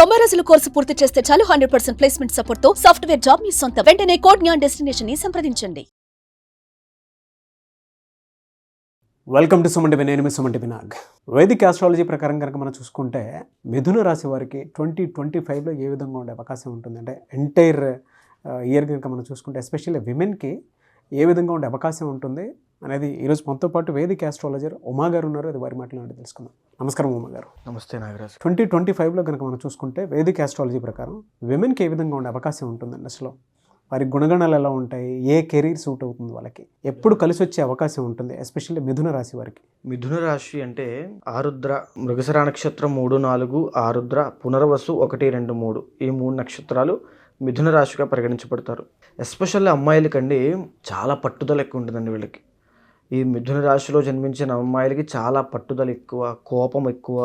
90 రోజుల కోర్సు పూర్తి చేస్తే చాలు 100% ప్లేస్మెంట్ సపోర్ట్ తో సాఫ్ట్వేర్ జాబ్ మీ సొంతం. వెంటనే కోడ్ జ్ఞాన్ డెస్టినేషన్ ని సంప్రదించండి. వెల్కమ్ టు సుమంటి నేను మీ సుమంటి వినాగ్. వైదిక ఆస్ట్రాలజీ ప్రకారం కనుక మనం చూసుకుంటే మిథున రాశి వారికి 2025లో ఏ విధంగా ఉండే అవకాశం ఉంటుంది అంటే ఎంటైర్ ఇయర్ కనుక మనం చూసుకుంటే ఎస్పెషల్లీ విమెన్కి ఏ విధంగా ఉండే అవకాశం ఉంటుంది అనేది ఈరోజు మనతో పాటు వేదిక ఆస్ట్రాలజర్ ఉమా గారు ఉన్నారు. అది వారి మాటలు తెలుసుకుందాం. నమస్కారం ఉమా గారు. నమస్తే నాగరాజ్. 2025లో కనుక మనం చూసుకుంటే వేదిక ఆస్ట్రాలజీ ప్రకారం విమెన్కి ఏ విధంగా ఉండే అవకాశం ఉంటుందండి? అసలు వారి గుణగణాలు ఎలా ఉంటాయి, ఏ కెరీర్ సూట్ అవుతుంది వాళ్ళకి, ఎప్పుడు కలిసి వచ్చే అవకాశం ఉంటుంది ఎస్పెషల్లీ మిథున రాశి వారికి? మిథున రాశి అంటే ఆరుద్ర, మృగశిర నక్షత్రం 3, 4, ఆరుద్ర, పునర్వసు 1, 2, 3 ఈ 3 నక్షత్రాలు మిథున రాశిగా పరిగణించబడతారు. ఎస్పెషల్లీ అమ్మాయిలకండి చాలా పట్టుదల ఎక్కువ ఉంటుందండి వీళ్ళకి. ఈ మిథున రాశిలో జన్మించిన అమ్మాయిలకి చాలా పట్టుదల ఎక్కువ, కోపం ఎక్కువ,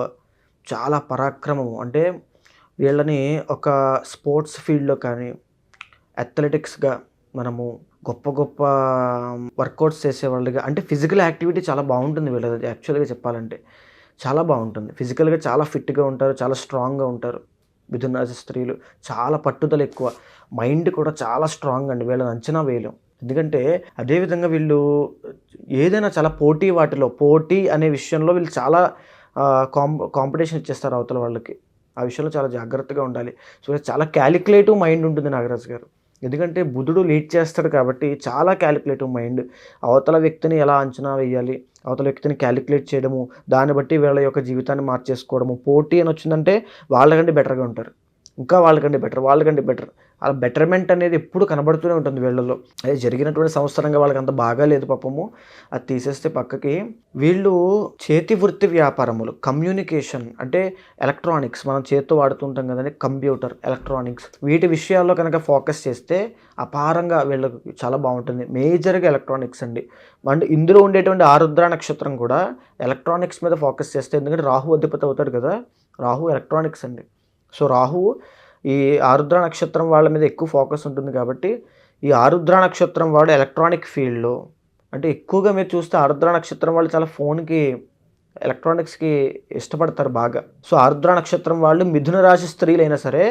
చాలా పరాక్రమం. అంటే వీళ్ళని ఒక స్పోర్ట్స్ ఫీల్డ్లో కానీ అథ్లెటిక్స్గా మనము గొప్ప గొప్ప వర్కౌట్స్ చేసేవాళ్ళుగా, అంటే ఫిజికల్ యాక్టివిటీ చాలా బాగుంటుంది వీళ్ళది. యాక్చువల్గా చెప్పాలంటే చాలా బాగుంటుంది. ఫిజికల్గా చాలా ఫిట్గా ఉంటారు, చాలా స్ట్రాంగ్గా ఉంటారు. మిథున రాశి స్త్రీలు చాలా పట్టుదల ఎక్కువ, మైండ్ కూడా చాలా స్ట్రాంగ్ అండి. వీళ్ళని అంచనా వేయలేం. ఎందుకంటే అదేవిధంగా వీళ్ళు ఏదైనా చాలా పోటీ అనే విషయంలో వీళ్ళు చాలా కాంపిటీషన్ ఇచ్చేస్తారు అవతల వాళ్ళకి. ఆ విషయంలో చాలా జాగ్రత్తగా ఉండాలి. సో చాలా క్యాలిక్యులేటివ్ మైండ్ ఉంటుంది నాగరాజు గారు. ఎందుకంటే బుధుడు లీడ్ చేస్తాడు కాబట్టి చాలా క్యాలిక్యులేటివ్ మైండ్. అవతల వ్యక్తిని ఎలా అంచనా వేయాలి, అవతల వ్యక్తిని క్యాలిక్యులేట్ చేయడము, దాన్ని బట్టి వీళ్ళ యొక్క జీవితాన్ని మార్చేసుకోవడము. పోటీ అని వచ్చిందంటే వాళ్ళకంటే బెటర్గా ఉంటారు, ఇంకా వాళ్ళకంటే బెటర్. ఆ బెటర్మెంట్ అనేది ఎప్పుడు కనబడుతూనే ఉంటుంది వీళ్ళలో. అదే జరిగినటువంటి సంవత్సరంగా వాళ్ళకి అంత బాగా లేదు పాపము, అది తీసేస్తే పక్కకి. వీళ్ళు చేతి వృత్తి వ్యాపారములు, కమ్యూనికేషన్ అంటే ఎలక్ట్రానిక్స్, మనం చేతితో వాడుతుంటాం కదండి, కంప్యూటర్, ఎలక్ట్రానిక్స్, వీటి విషయాల్లో కనుక ఫోకస్ చేస్తే అపారంగా వీళ్ళకి చాలా బాగుంటుంది. మేజర్గా ఎలక్ట్రానిక్స్ అండి. అండ్ ఇందులో ఉండేటువంటి ఆరుద్ర నక్షత్రం కూడా ఎలక్ట్రానిక్స్ మీద ఫోకస్ చేస్తే, ఎందుకంటే రాహు అధిపతి అవుతాడు కదా, రాహు ఎలక్ట్రానిక్స్ అండి. సో రాహు ఈ ఆరుద్ర నక్షత్రం వాళ్ళ మీద ఎక్కువ ఫోకస్ ఉంటుంది కాబట్టి ఈ ఆరుద్ర నక్షత్రం వాళ్ళు ఎలక్ట్రానిక్ ఫీల్డ్లో, అంటే ఎక్కువగా మీరు చూస్తే ఆరుద్ర నక్షత్రం వాళ్ళు చాలా ఫోన్కి, ఎలక్ట్రానిక్స్కి ఇష్టపడతారు బాగా. సో ఆరుద్ర నక్షత్రం వాళ్ళు మిథున రాశి స్త్రీలు అయినా సరే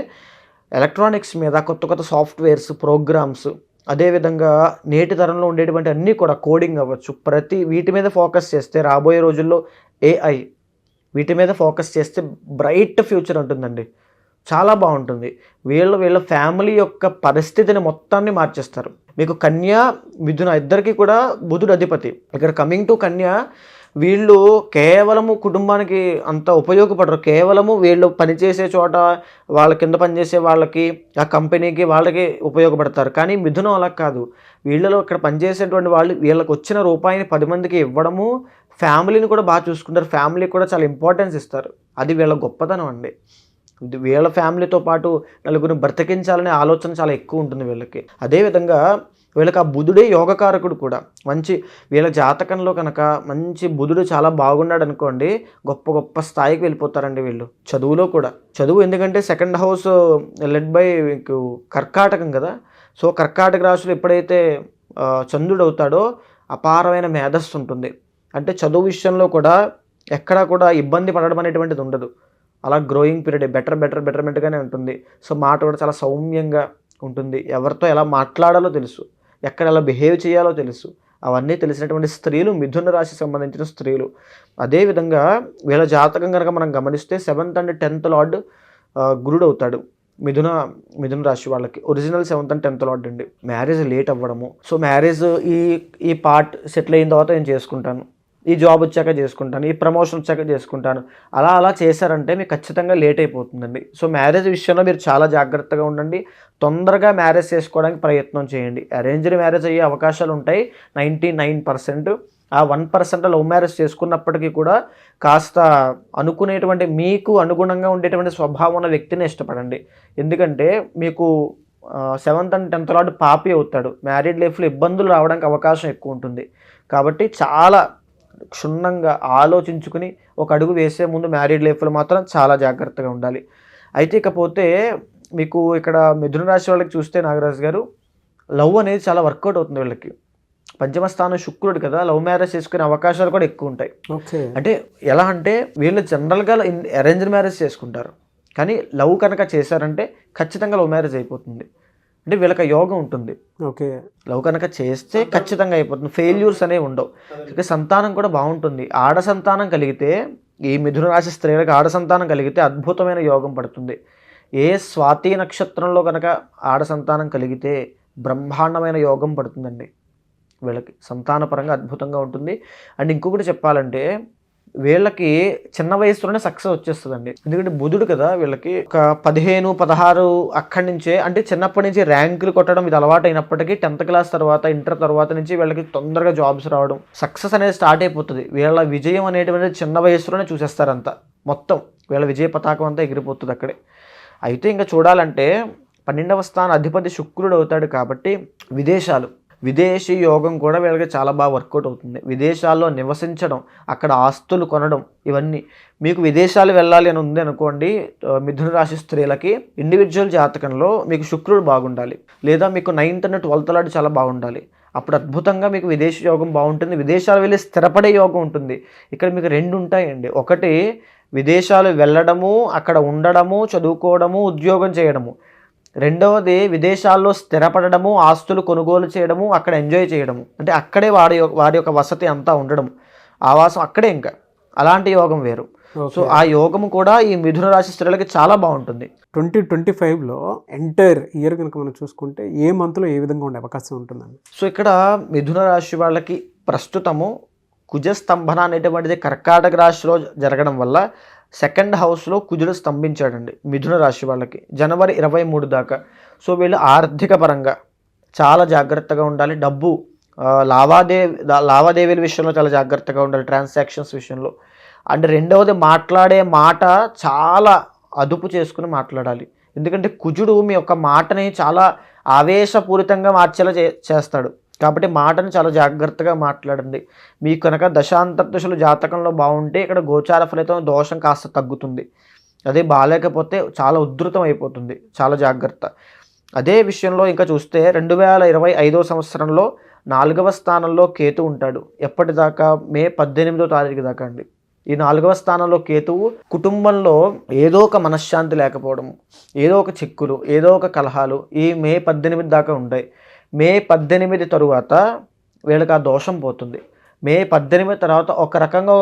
ఎలక్ట్రానిక్స్ మీద కొత్త సాఫ్ట్వేర్స్, ప్రోగ్రామ్స్, అదేవిధంగా నేటి తరంలో ఉండేటువంటి అన్నీ కూడా కోడింగ్ అవ్వచ్చు, వీటి మీద ఫోకస్ చేస్తే రాబోయే రోజుల్లో AI, వీటి మీద ఫోకస్ చేస్తే బ్రైట్ ఫ్యూచర్ ఉంటుందండి. చాలా బాగుంటుంది. వీళ్ళ ఫ్యామిలీ యొక్క పరిస్థితిని మొత్తాన్ని మార్చేస్తారు. మీకు కన్యా, మిథున ఇద్దరికి కూడా బుధుడు అధిపతి. ఇక్కడ కమింగ్ టు కన్యా, వీళ్ళు కేవలము కుటుంబానికి అంత ఉపయోగపడరు. కేవలము వీళ్ళు పనిచేసే చోట వాళ్ళ కింద పనిచేసే వాళ్ళకి, ఆ కంపెనీకి, వాళ్ళకి ఉపయోగపడతారు. కానీ మిథునం అలా కాదు. వీళ్ళలో ఇక్కడ పనిచేసేటువంటి వాళ్ళు వీళ్ళకి వచ్చిన రూపాయిని 10 మందికి ఇవ్వడము, ఫ్యామిలీని కూడా బాగా చూసుకుంటారు. ఫ్యామిలీకి కూడా చాలా ఇంపార్టెన్స్ ఇస్తారు. అది వీళ్ళ గొప్పతనం అండి. వీళ్ళ ఫ్యామిలీతో పాటు నలుగురిని బ్రతికించాలనే ఆలోచన చాలా ఎక్కువ ఉంటుంది వీళ్ళకి. అదేవిధంగా వీళ్ళకి ఆ బుధుడే యోగకారకుడు కూడా. వీళ్ళ జాతకంలో కనుక మంచి బుధుడు చాలా బాగున్నాడు అనుకోండి, గొప్ప స్థాయికి వెళ్ళిపోతారండి వీళ్ళు. చదువులో కూడా, ఎందుకంటే 2nd హౌస్ లెడ్ బై కర్కాటకం కదా. సో కర్కాటక రాశిలో ఎప్పుడైతే చంద్రుడు అవుతాడో అపారమైన మేధస్సు ఉంటుంది. అంటే చదువు విషయంలో కూడా ఎక్కడా కూడా ఇబ్బంది పడడం అనేటువంటిది ఉండదు. అలా గ్రోయింగ్ పీరియడ్ బెటర్మెంట్గానే ఉంటుంది. సో మాట కూడా చాలా సౌమ్యంగా ఉంటుంది. ఎవరితో ఎలా మాట్లాడాలో తెలుసు, ఎక్కడ ఎలా బిహేవ్ చేయాలో తెలుసు, అవన్నీ తెలిసినటువంటి స్త్రీలు మిథున రాశికి సంబంధించిన స్త్రీలు. అదేవిధంగా వీళ్ళ జాతకం కనుక మనం గమనిస్తే 7th and 10th లార్డ్ గురుడు అవుతాడు మిథున రాశి వాళ్ళకి. Original 7th and 10th lord అండి. మ్యారేజ్ లేట్ అవ్వడము. సో మ్యారేజ్ ఈ పార్ట్ సెటిల్ అయిన తర్వాత నేను చేసుకుంటాను, ఈ జాబ్ వచ్చాక చేసుకుంటాను, ఈ ప్రమోషన్ వచ్చాక చేసుకుంటాను, అలా చేశారంటే మీకు ఖచ్చితంగా లేట్ అయిపోతుందండి. సో మ్యారేజ్ విషయంలో మీరు చాలా జాగ్రత్తగా ఉండండి. తొందరగా మ్యారేజ్ చేసుకోవడానికి ప్రయత్నం చేయండి. అరేంజ్డ్ మ్యారేజ్ అయ్యే అవకాశాలు ఉంటాయి 99%. ఆ 1% లవ్ మ్యారేజ్ చేసుకున్నప్పటికీ కూడా కాస్త అనుకునేటువంటి, మీకు అనుగుణంగా ఉండేటువంటి స్వభావం ఉన్న వ్యక్తిని ఇష్టపడండి. ఎందుకంటే మీకు 7th and 10th లార్డ్ పాపి అవుతాడు. మ్యారీడ్ లైఫ్లో ఇబ్బందులు రావడానికి అవకాశం ఎక్కువ ఉంటుంది. కాబట్టి చాలా క్షుణ్ణంగా ఆలోచించుకుని ఒక అడుగు వేసే ముందు మ్యారీడ్ లైఫ్లో మాత్రం చాలా జాగ్రత్తగా ఉండాలి. అయితే ఇకపోతే మీకు ఇక్కడ మిథున రాశి వాళ్ళకి చూస్తే నాగరాజు గారు, లవ్ అనేది చాలా వర్కౌట్ అవుతుంది వీళ్ళకి. పంచమ స్థానం శుక్రుడు కదా, లవ్ మ్యారేజ్ చేసుకునే అవకాశాలు కూడా ఎక్కువ ఉంటాయి. అంటే ఎలా అంటే వీళ్ళు జనరల్గా అరేంజ్డ్ మ్యారేజ్ చేసుకుంటారు. కానీ లవ్ కనుక చేశారంటే ఖచ్చితంగా లవ్ మ్యారేజ్ అయిపోతుంది. అంటే వీళ్ళకి యోగం ఉంటుంది. ఓకే, లవ్ కనుక చేస్తే ఖచ్చితంగా అయిపోతుంది. ఫెయిల్యూర్స్ అనేవి ఉండవు. ఇక సంతానం కూడా బాగుంటుంది. ఆడ సంతానం కలిగితే, ఈ మిథున రాశి స్త్రీలకు ఆడ సంతానం కలిగితే అద్భుతమైన యోగం పడుతుంది. ఏ స్వాతి నక్షత్రంలో కనుక ఆడ సంతానం కలిగితే బ్రహ్మాండమైన యోగం పడుతుందండి. వీళ్ళకి సంతానపరంగా అద్భుతంగా ఉంటుంది. అండ్ ఇంకొకటి చెప్పాలంటే వీళ్ళకి చిన్న వయసులోనే సక్సెస్ వచ్చేస్తుందండి. ఎందుకంటే బుధుడు కదా, వీళ్ళకి ఒక 15, 16 అక్కడి నుంచే, అంటే చిన్నప్పటి నుంచి ర్యాంకులు కొట్టడం ఇది అలవాటు అయినప్పటికీ 10th క్లాస్ తర్వాత, ఇంటర్ తర్వాత నుంచి వీళ్ళకి తొందరగా జాబ్స్ రావడం, సక్సెస్ అనేది స్టార్ట్ అయిపోతుంది. వీళ్ళ విజయం అనేటువంటిది చిన్న వయసులోనే చూసేస్తారంతా. మొత్తం వీళ్ళ విజయ పతాకం అంతా ఎగిరిపోతుంది అక్కడే. అయితే ఇంకా చూడాలంటే 12వ స్థాన అధిపతి శుక్రుడు అవుతాడు కాబట్టి విదేశీ యోగం కూడా వీళ్ళకి చాలా బాగా వర్కౌట్ అవుతుంది. విదేశాల్లో నివసించడం, అక్కడ ఆస్తులు కొనడం, ఇవన్నీ మీకు విదేశాలు వెళ్ళాలి అని ఉంది అనుకోండి, మిథున రాశి స్త్రీలకి ఇండివిజువల్ జాతకంలో మీకు శుక్రుడు బాగుండాలి, లేదా మీకు 9th and 12th లాంటి చాలా బాగుండాలి. అప్పుడు అద్భుతంగా మీకు విదేశీ యోగం బాగుంటుంది. విదేశాలు వెళ్ళి స్థిరపడే యోగం ఉంటుంది. ఇక్కడ మీకు 2 ఉంటాయండి. ఒకటి విదేశాలు వెళ్ళడము, అక్కడ ఉండడము, చదువుకోవడము, ఉద్యోగం చేయడము. రెండవది విదేశాల్లో స్థిరపడము, ఆస్తులు కొనుగోలు చేయడము, అక్కడ ఎంజాయ్ చేయడము, అంటే అక్కడే వారి యొక్క వసతి అంతా ఉండడం, ఆవాసం అక్కడే. ఇంకా అలాంటి యోగం వేరు. సో ఆ యోగము కూడా ఈ మిథున రాశి స్త్రీలకి చాలా బాగుంటుంది. 2025లో ఎంటైర్ ఇయర్ కనుక మనం చూసుకుంటే ఏ మంత్లో ఏ విధంగా ఉండే అవకాశం ఉంటుందండి? సో ఇక్కడ మిథున రాశి వాళ్ళకి ప్రస్తుతము కుజస్తంభన అనేటువంటిది కర్కాటక రాశిలో జరగడం వల్ల 2nd హౌస్లో కుజుడు స్తంభించాడండి మిథున రాశి వాళ్ళకి జనవరి 23 దాకా. సో వీళ్ళు ఆర్థిక పరంగా చాలా జాగ్రత్తగా ఉండాలి. డబ్బు లావాదేవీల విషయంలో చాలా జాగ్రత్తగా ఉండాలి, ట్రాన్సాక్షన్స్ విషయంలో. అండ్ రెండవది మాట్లాడే మాట చాలా అదుపు చేసుకుని మాట్లాడాలి. ఎందుకంటే కుజుడు మీ యొక్క మాటని చాలా ఆవేశపూరితంగా మార్చేలా చేస్తాడు. కాబట్టి మాటను చాలా జాగ్రత్తగా మాట్లాడండి. మీకు కనుక దశాంతర్దశలు జాతకంలో బాగుంటే ఇక్కడ గోచార ఫలితం దోషం కాస్త తగ్గుతుంది. అదే బాగాలేకపోతే చాలా ఉధృతం అయిపోతుంది. చాలా జాగ్రత్త. అదే విషయంలో ఇంకా చూస్తే 2025వ సంవత్సరంలో 4వ స్థానంలో కేతు ఉంటాడు. ఎప్పటిదాకా? మే 18వ తారీఖు దాకా అండి. ఈ 4వ స్థానంలో కేతువు కుటుంబంలో ఏదో ఒక మనశ్శాంతి లేకపోవడము, ఏదో ఒక చిక్కులు, ఏదో ఒక కలహాలు ఈ మే 18 దాకా ఉంటాయి. మే 18 తరువాత వీళ్ళకి ఆ దోషం పోతుంది. మే 18 తర్వాత ఒక రకంగా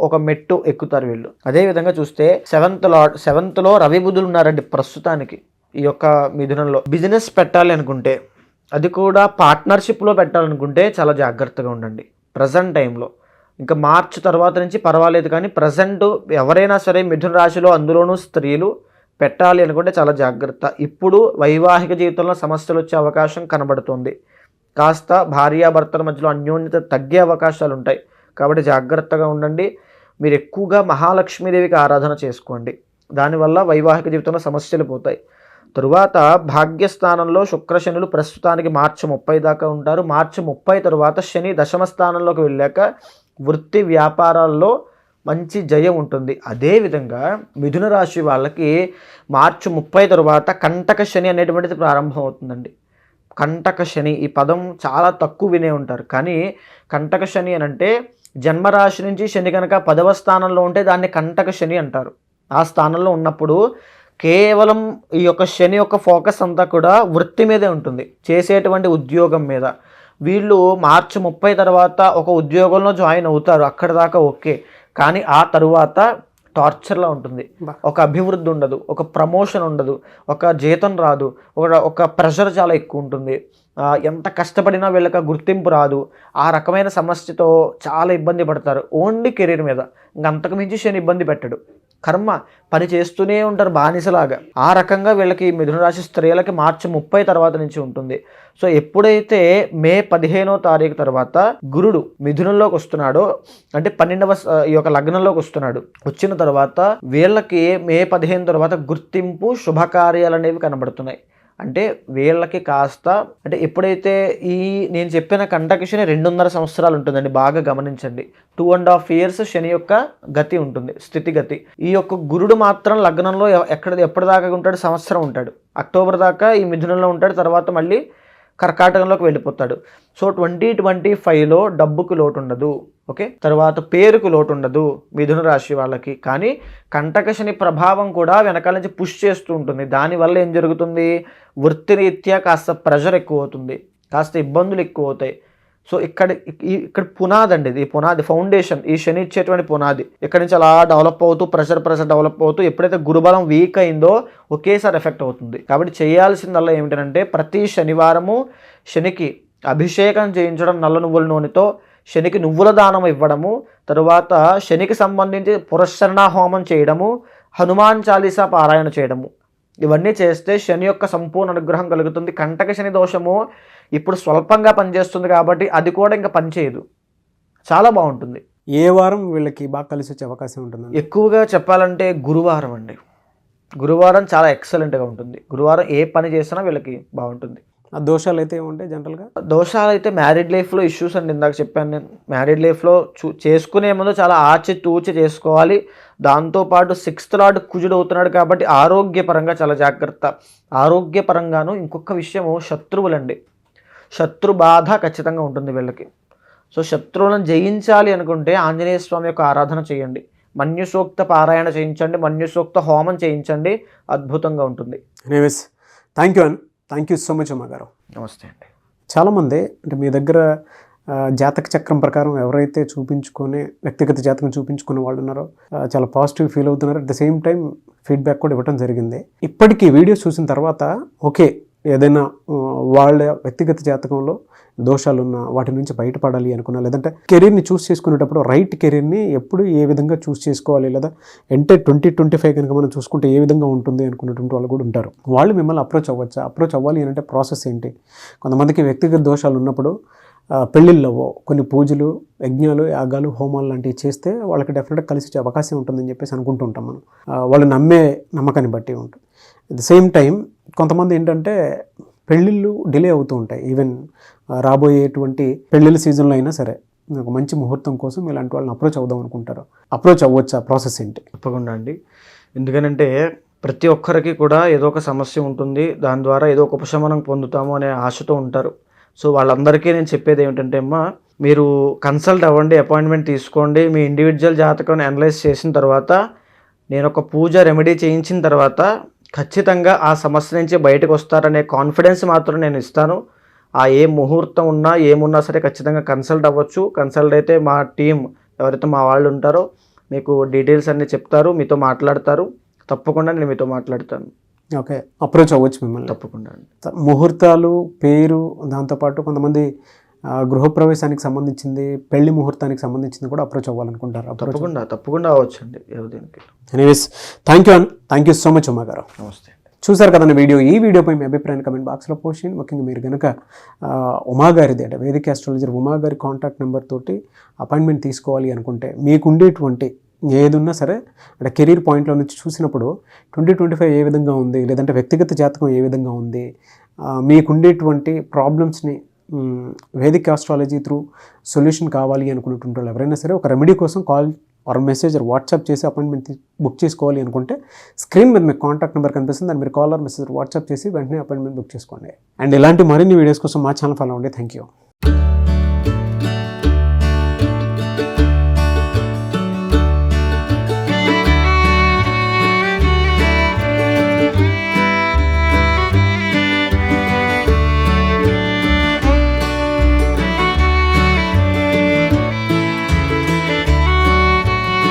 ఒక మెట్టు ఎక్కుతారు వీళ్ళు. అదేవిధంగా చూస్తే 7th లో రవి బుధులు ఉన్నారండి ప్రస్తుతానికి. ఈ యొక్క మిథునంలో బిజినెస్ పెట్టాలి అనుకుంటే, అది కూడా పార్ట్నర్షిప్లో పెట్టాలనుకుంటే చాలా జాగ్రత్తగా ఉండండి ప్రజెంట్ టైంలో. ఇంకా మార్చ్ తర్వాత నుంచి పర్వాలేదు, కానీ ప్రజెంట్ ఎవరైనా సరే మిథున రాశిలో, అందులోనూ స్త్రీలు పెట్టాలి అనుకుంటే చాలా జాగ్రత్త. ఇప్పుడు వైవాహిక జీవితంలో సమస్యలు వచ్చే అవకాశం కనబడుతుంది. కాస్త భార్యాభర్తల మధ్యలో అన్యోన్యత తగ్గే అవకాశాలు ఉంటాయి. కాబట్టి జాగ్రత్తగా ఉండండి. మీరు ఎక్కువగా మహాలక్ష్మీదేవికి ఆరాధన చేసుకోండి. దానివల్ల వైవాహిక జీవితంలో సమస్యలు పోతాయి. తరువాత భాగ్యస్థానంలో శుక్రశనులు ప్రస్తుతానికి మార్చి 30 దాకా ఉంటారు. మార్చి 30 తర్వాత శని దశమ స్థానంలోకి వెళ్ళాక వృత్తి వ్యాపారాల్లో మంచి జయం ఉంటుంది. అదేవిధంగా మిథున రాశి వాళ్ళకి మార్చి 30 తరువాత కంటక శని అనేటువంటిది ప్రారంభం అవుతుందండి. కంటక శని ఈ పదం చాలా తక్కువ వినే ఉంటారు, కానీ కంటక శని అని అంటే జన్మరాశి నుంచి శని కనుక 10వ స్థానంలో ఉంటే దాన్ని కంటక శని అంటారు. ఆ స్థానంలో ఉన్నప్పుడు కేవలం ఈ యొక్క శని యొక్క ఫోకస్ అంతా కూడా వృత్తి మీదే ఉంటుంది, చేసేటువంటి ఉద్యోగం మీద. వీళ్ళు మార్చి 30 తర్వాత ఒక ఉద్యోగంలో జాయిన్ అవుతారు, అక్కడ దాకా ఓకే. కానీ ఆ తరువాత టార్చర్లా ఉంటుంది. ఒక అభివృద్ధి ఉండదు, ఒక ప్రమోషన్ ఉండదు, ఒక జీతం రాదు, ఒక ప్రెషర్ చాలా ఎక్కువ ఉంటుంది. ఎంత కష్టపడినా వీళ్ళకి గుర్తింపు రాదు. ఆ రకమైన సమస్యతో చాలా ఇబ్బంది పడతారు ఓన్లీ కెరీర్ మీద. ఇంకంతకు మించి శని ఇబ్బంది పెట్టడు. కర్మ పని చేస్తూనే ఉంటారు బానిసలాగా. ఆ రకంగా వీళ్ళకి మిథున రాశి స్త్రీలకి మార్చి 30 తర్వాత నుంచి ఉంటుంది. సో ఎప్పుడైతే మే 15వ తారీఖు తర్వాత గురుడు మిథునంలోకి వస్తున్నాడో, అంటే 12వ ఈ యొక్క లగ్నంలోకి వస్తున్నాడు, వచ్చిన తర్వాత వీళ్ళకి మే 15 తర్వాత గుర్తింపు, శుభకార్యాలు అనేవి కనబడుతున్నాయి. అంటే వీళ్ళకి కాస్త, అంటే ఎప్పుడైతే ఈ నేను చెప్పిన కంటక శని 2.5 సంవత్సరాలు ఉంటుందండి, బాగా గమనించండి. 2.5 years శని యొక్క గతి ఉంటుంది, స్థితిగతి. ఈ యొక్క గురుడు మాత్రం లగ్నంలో ఎప్పటిదాకా ఉంటాడు? సంవత్సరం ఉంటాడు. అక్టోబర్ దాకా ఈ మిథునంలో ఉంటాడు. తర్వాత మళ్ళీ కర్కాటకంలోకి వెళ్ళిపోతాడు. సో 2025లో డబ్బుకు లోటు ఉండదు. ఓకే, తర్వాత పేరుకు లోటు ఉండదు మిథున రాశి వాళ్ళకి. కానీ కంటక శని ప్రభావం కూడా వెనకాల నుంచి పుష్ చేస్తూ ఉంటుంది. దానివల్ల ఏం జరుగుతుంది, వృత్తిరీత్యా కాస్త ప్రెషర్ ఎక్కువ అవుతుంది, కాస్త ఇబ్బందులు ఎక్కువ అవుతాయి. సో ఇక్కడ పునాది అండి, ఇది పునాది, ఫౌండేషన్, ఈ శని ఇచ్చేటువంటి పునాది. ఇక్కడ నుంచి అలా డెవలప్ అవుతూ ప్రెషర్ డెవలప్ అవుతూ ఎప్పుడైతే గురుబలం వీక్ అయిందో ఒకేసారి ఎఫెక్ట్ అవుతుంది. కాబట్టి చేయాల్సిందల్లా ఏమిటంటే ప్రతి శనివారము శనికి అభిషేకం చేయించడం నల్ల నువ్వుల నూనెతో, శనికి నువ్వుల దానం ఇవ్వడము, తరువాత శనికి సంబంధించి పురస్చరణ హోమం చేయడము, హనుమాన్ చాలీసా పారాయణ చేయడము. ఇవన్నీ చేస్తే శని యొక్క సంపూర్ణ అనుగ్రహం కలుగుతుంది. కంటక శని దోషము ఇప్పుడు స్వల్పంగా పనిచేస్తుంది కాబట్టి అది కూడా ఇంకా పనిచేయదు, చాలా బాగుంటుంది. ఏ వారం వీళ్ళకి బాగా కలిసి వచ్చే అవకాశం ఉంటుంది? ఎక్కువగా చెప్పాలంటే గురువారం అండి. గురువారం చాలా ఎక్సలెంట్గా ఉంటుంది. గురువారం ఏ పని చేసినా వీళ్ళకి బాగుంటుంది. ఆ దోషాలు అయితే ఏముంటాయి జనరల్గా? దోషాలు అయితే మ్యారీడ్ లైఫ్లో ఇష్యూస్ అండి. ఇందాక చెప్పాను నేను, మ్యారీడ్ లైఫ్లో చేసుకునే ముందు చాలా ఆచితూచి చేసుకోవాలి. దాంతోపాటు 6th లార్డ్ కుజుడు అవుతున్నాడు కాబట్టి ఆరోగ్యపరంగా చాలా జాగ్రత్త. ఆరోగ్యపరంగాను ఇంకొక విషయము శత్రువులండి. శత్రు బాధ ఖచ్చితంగా ఉంటుంది వీళ్ళకి. సో శత్రువులను జయించాలి అనుకుంటే ఆంజనేయ స్వామి యొక్క ఆరాధన చేయండి, మన్యుసూక్త పారాయణ చేయించండి, మన్యుసూక్త హోమం చేయించండి, అద్భుతంగా ఉంటుంది. Anyways, thank you thank you so much అమ్మగారు. నమస్తే అండి. చాలామంది అంటే మీ దగ్గర జాతక చక్రం ప్రకారం ఎవరైతే చూపించుకొని వ్యక్తిగత జాతకం చూపించుకునే వాళ్ళు ఉన్నారో చాలా పాజిటివ్ ఫీల్ అవుతున్నారు. At the same time feedback కూడా ఇవ్వడం జరిగింది. ఇప్పటికీ వీడియో చూసిన తర్వాత ఓకే, ఏదైనా వాళ్ళ వ్యక్తిగత జాతకంలో దోషాలు ఉన్న వాటి నుంచి బయటపడాలి అనుకున్నా, లేదంటే కెరీర్ని చూస్ చేసుకునేటప్పుడు రైట్ కెరీర్ని ఎప్పుడు ఏ విధంగా చూస్ చేసుకోవాలి, లేదా అంటే 2025 కనుక మనం చూసుకుంటే ఏ విధంగా ఉంటుంది అనుకున్నటువంటి వాళ్ళు కూడా ఉంటారు. వాళ్ళు మిమ్మల్ని అప్రోచ్ అవ్వచ్చా? అప్రోచ్ అవ్వాలి అంటే ప్రాసెస్ ఏంటి? కొంతమందికి వ్యక్తిగత దోషాలు ఉన్నప్పుడు పెళ్ళిళ్ళవో కొన్ని పూజలు, యజ్ఞాలు, యాగాలు, హోమాలు లాంటివి చేస్తే వాళ్ళకి డెఫినెట్గా కలిసి వచ్చే అవకాశం ఉంటుందని చెప్పేసి అనుకుంటుంటాం మనం. వాళ్ళు నమ్మే నమ్మకాన్ని బట్టి ఉంటుంది. అట్ ద సేమ్ టైం కొంతమంది ఏంటంటే పెళ్ళిళ్ళు డిలే అవుతూ ఉంటాయి. ఈవెన్ రాబోయేటువంటి పెళ్ళిళ్ళ సీజన్లో అయినా సరే ఒక మంచి ముహూర్తం కోసం ఇలాంటి వాళ్ళని అప్రోచ్ అవుదాం అనుకుంటారు. అప్రోచ్ అవ్వచ్చా? ప్రాసెస్ ఏంటి? తప్పకుండా అండి. ఎందుకనంటే ప్రతి ఒక్కరికి కూడా ఏదో ఒక సమస్య ఉంటుంది, దాని ద్వారా ఏదో ఒక ఉపశమనం పొందుతాము అనే ఆశతో ఉంటారు. సో వాళ్ళందరికీ నేను చెప్పేది ఏమిటంటే అమ్మా, మీరు కన్సల్ట్ అవ్వండి, అపాయింట్మెంట్ తీసుకోండి. మీ ఇండివిజువల్ జాతకాన్ని అనలైజ్ చేసిన తర్వాత నేను ఒక పూజ రెమెడీ చేయించిన తర్వాత ఖచ్చితంగా ఆ సమస్య నుంచి బయటకు వస్తారనే కాన్ఫిడెన్స్ మాత్రం నేను ఇస్తాను. ఆ ఏ ముహూర్తం ఉన్నా ఏమున్నా సరే ఖచ్చితంగా కన్సల్ట్ అవ్వచ్చు. కన్సల్ట్ అయితే మా టీం ఎవరైతే మా వాళ్ళు ఉంటారో మీకు డీటెయిల్స్ అన్నీ చెప్తారు, మీతో మాట్లాడతారు. తప్పకుండా నేను మీతో మాట్లాడతాను. ఓకే, అప్రోచ్ అవ్వచ్చు మిమ్మల్ని. తప్పకుండా అండి. ముహూర్తాలు, పేరు, దాంతోపాటు కొంతమంది గృహప్రవేశానికి సంబంధించింది, పెళ్లి ముహూర్తానికి సంబంధించింది కూడా అప్రోచ్ అవ్వాలనుకుంటారు. తప్పకుండా అవ్వచ్చు అండి. Anyways, thank you so much Uma గారు. నమస్తే. చూసారు కదండి వీడియో. ఈ వీడియోపై మీ అభిప్రాయాన్ని కమెంట్ బాక్స్లో పోస్ట్ చేయండి. ముఖ్యంగా మీరు కనుక ఉమా గారిది అంటే వేదిక ఆస్ట్రాలజర్ ఉమా గారి కాంటాక్ట్ నెంబర్ తోటి అపాయింట్మెంట్ తీసుకోవాలి అనుకుంటే మీకుండేటువంటి ఏదున్నా సరే అంటే కెరీర్ పాయింట్లో నుంచి చూసినప్పుడు 2025 ఏ విధంగా ఉంది, లేదంటే వ్యక్తిగత జాతకం ఏ విధంగా ఉంది, మీకుండేటువంటి ప్రాబ్లమ్స్ని వేదిక ఆస్ట్రాలజీ త్రూ సొల్యూషన్ కావాలి అనుకున్నటువంటి వాళ్ళు ఎవరైనా సరే ఒక రెమెడీ కోసం కాల్ ఆర్ మెసేజ్ వాట్సాప్ చేసి అపాయింట్మెంట్ బుక్ చేసుకోవాలి అనుకుంటే స్క్రీన్ మీద మీకు కాంటాక్ట్ నెంబర్ కనిపిస్తుంది, దాన్ని మీరు కాల్ ఆర్ మెసేజ్ వాట్సాప్ చేసి వెంటనే అపాయింట్మెంట్ బుక్ చేసుకోండి. అండ్ ఇలాంటి మరిన్ని వీడియోస్ కోసం మా ఛానల్ ఫాలో అవ్వండి. Thank you.